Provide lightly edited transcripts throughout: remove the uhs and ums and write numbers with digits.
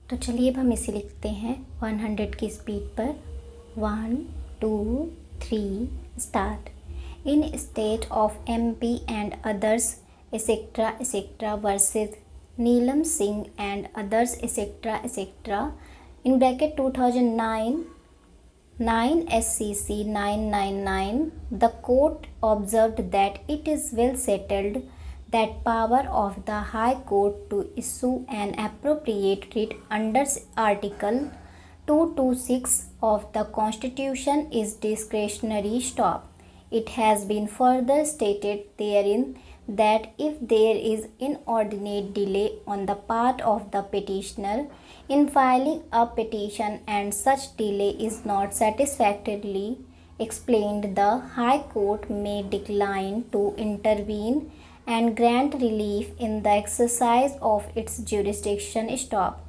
तो चलिए अब हम इसे लिखते हैं 100 की स्पीड पर। 1 2 3 start. In state of MP and others etcetera etcetera versus Neelam Singh and others etcetera etcetera in bracket 2009 9 SCC 999, the court observed that it is well settled that power of the High Court to issue an appropriate writ under Article 226 of the Constitution is discretionary. Stop. It has been further stated therein that if there is inordinate delay on the part of the petitioner in filing a petition and such delay is not satisfactorily explained, the High Court may decline to intervene and grant relief in the exercise of its jurisdiction. Stop.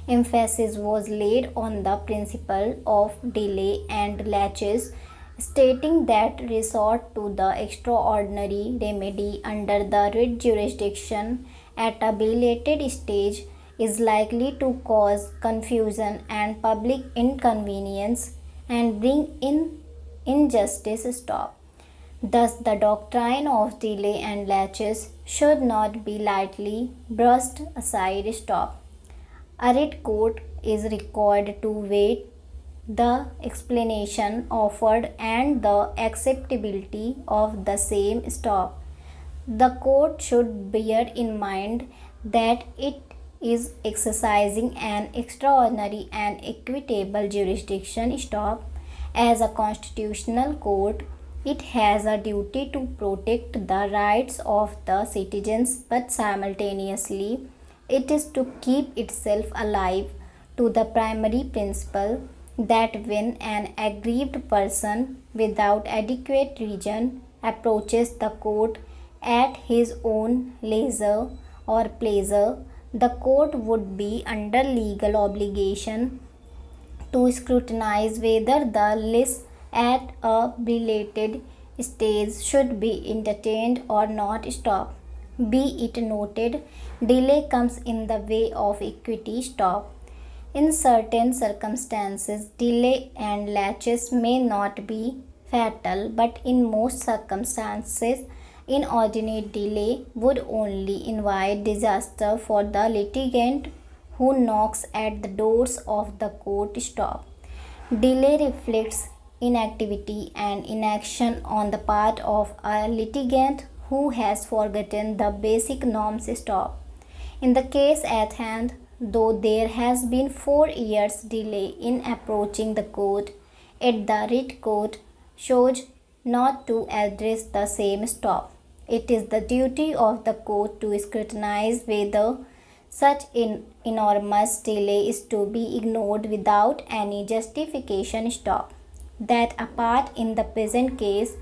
Emphasis was laid on the principle of delay and laches, stating that resort to the extraordinary remedy under the writ jurisdiction at a belated stage is likely to cause confusion and public inconvenience and bring in injustice. Stop. Thus, the doctrine of delay and laches should not be lightly brushed aside. Stop. A writ court is required to weigh the explanation offered and the acceptability of the same. Stop. The court should bear in mind that it is exercising an extraordinary and equitable jurisdiction. Stop. As a constitutional court, it has a duty to protect the rights of the citizens, but simultaneously it is to keep itself alive to the primary principle that when an aggrieved person without adequate reason approaches the court at his own leisure or pleasure, the court would be under legal obligation to scrutinize whether the list at a belated stage should be entertained or not. Stop. Be it noted, delay comes in the way of equity. Stop. In certain circumstances, delay and laches may not be fatal, but in most circumstances, inordinate delay would only invite disaster for the litigant who knocks at the doors of the court. Stop. Delay reflects inactivity and inaction on the part of a litigant who has forgotten the basic norms. Stop. In the case at hand, though there has been 4 years delay in approaching the court, yet the writ court chose not to address the same. Stop. It is the duty of the court to scrutinize whether such enormous delay is to be ignored without any justification. Stop. That apart, in the present case,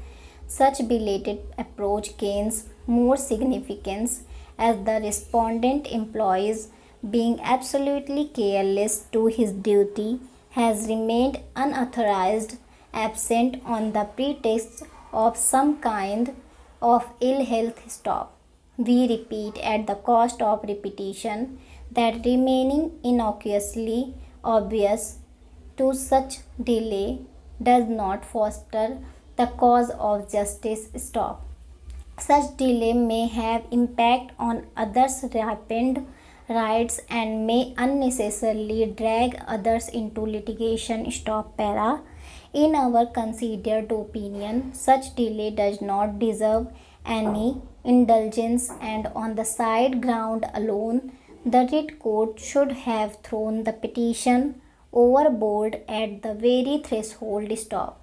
such belated approach gains more significance as the respondent employees, being absolutely careless to his duty, has remained unauthorized, absent on the pretext of some kind of ill health. Stop. We repeat at the cost of repetition that remaining innocuously obvious to such delay does not foster the cause of justice. Stop. Such delay may have impact on others' ripened rights and may unnecessarily drag others into litigation. Stop. Para. In our considered opinion, such delay does not deserve any indulgence, and on the side ground alone, the writ court should have thrown the petition overboard at the very threshold. Stop.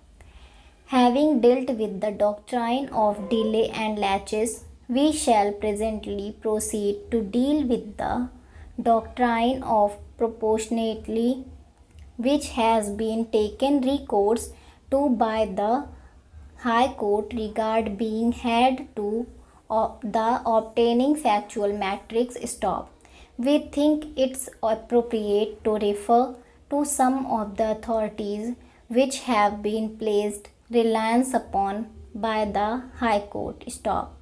Having dealt with the doctrine of delay and laches, we shall presently proceed to deal with the doctrine of proportionality, which has been taken recourse to by the High Court regard being had to the obtaining factual matrix. Stop. We think it's appropriate to refer to some of the authorities which have been placed reliance upon by the High Court. Stop.